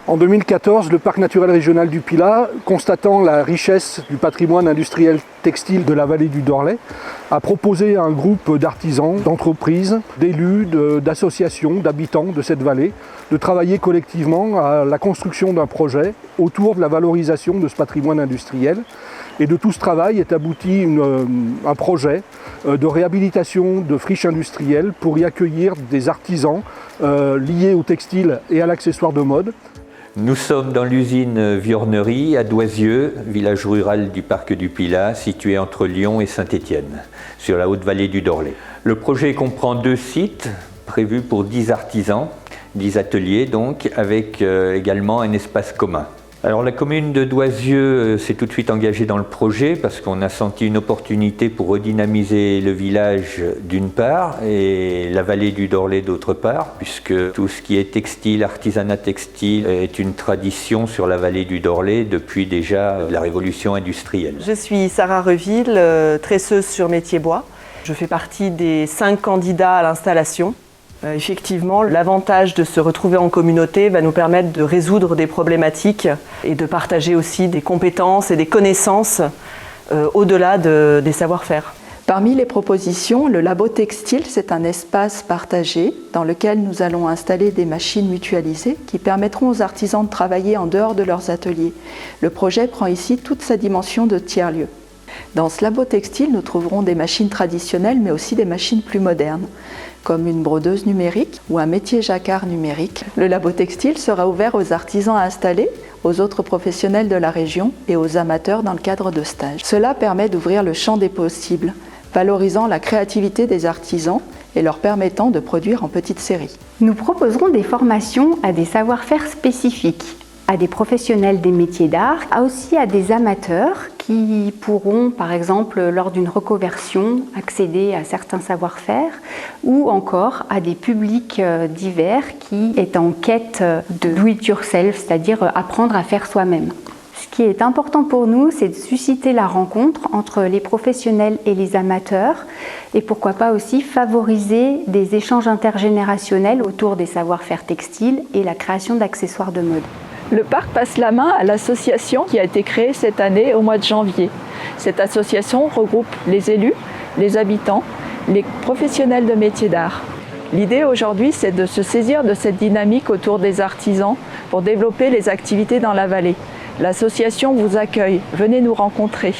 En 2014, le parc naturel régional du Pilat, constatant la richesse du patrimoine industriel textile de la vallée du Dorlay, a proposé à un groupe d'artisans, d'entreprises, d'élus, d'associations, d'habitants de cette vallée de travailler collectivement à la construction d'un projet autour de la valorisation de ce patrimoine industriel. Et de tout ce travail est abouti un projet de réhabilitation de friches industrielles pour y accueillir des artisans liés au textile et à l'accessoire de mode. Nous sommes dans l'usine Viornerie à Doisieux, village rural du parc du Pilat, situé entre Lyon et Saint-Étienne, sur la haute vallée du Dorlay. Le projet comprend 2 sites prévus pour 10 artisans, 10 ateliers donc, avec également un espace commun. Alors la commune de Doisieux s'est tout de suite engagée dans le projet parce qu'on a senti une opportunité pour redynamiser le village d'une part et la vallée du Dorlay d'autre part, puisque tout ce qui est textile, artisanat textile est une tradition sur la vallée du Dorlay depuis déjà la révolution industrielle. Je suis Sarah Reville, tresseuse sur métier bois. Je fais partie des 5 candidats à l'installation. Effectivement, l'avantage de se retrouver en communauté va nous permettre de résoudre des problématiques et de partager aussi des compétences et des connaissances au-delà des savoir-faire. Parmi les propositions, le labo textile, c'est un espace partagé dans lequel nous allons installer des machines mutualisées qui permettront aux artisans de travailler en dehors de leurs ateliers. Le projet prend ici toute sa dimension de tiers-lieu. Dans ce labo textile, nous trouverons des machines traditionnelles mais aussi des machines plus modernes, comme une brodeuse numérique ou un métier jacquard numérique. Le labo textile sera ouvert aux artisans installés, aux autres professionnels de la région et aux amateurs dans le cadre de stages. Cela permet d'ouvrir le champ des possibles, valorisant la créativité des artisans et leur permettant de produire en petite série. Nous proposerons des formations à des savoir-faire spécifiques, à des professionnels des métiers d'art, aussi à des amateurs qui pourront, par exemple, lors d'une reconversion, accéder à certains savoir-faire, ou encore à des publics divers qui est en quête de do it yourself, c'est-à-dire apprendre à faire soi-même. Ce qui est important pour nous, c'est de susciter la rencontre entre les professionnels et les amateurs, et pourquoi pas aussi favoriser des échanges intergénérationnels autour des savoir-faire textiles et la création d'accessoires de mode. Le parc passe la main à l'association qui a été créée cette année au mois de janvier. Cette association regroupe les élus, les habitants, les professionnels de métiers d'art. L'idée aujourd'hui, c'est de se saisir de cette dynamique autour des artisans pour développer les activités dans la vallée. L'association vous accueille, venez nous rencontrer.